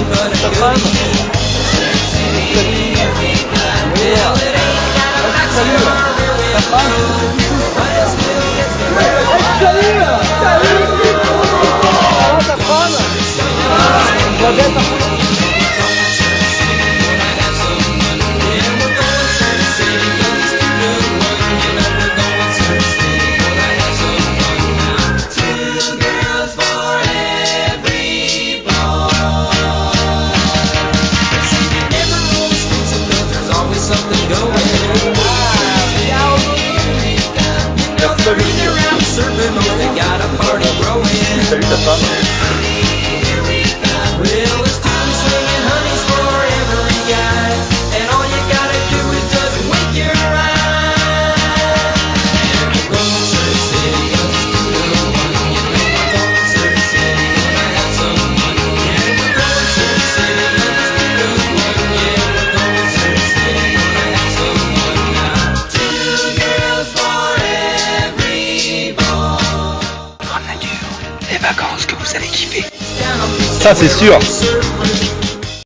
Ta femme. Salut. Ta femme. Salut. Ah, ta femme. Va bien, ta femme. Salut ta femme. Les vacances que vous allez kiffer. Ça c'est sûr.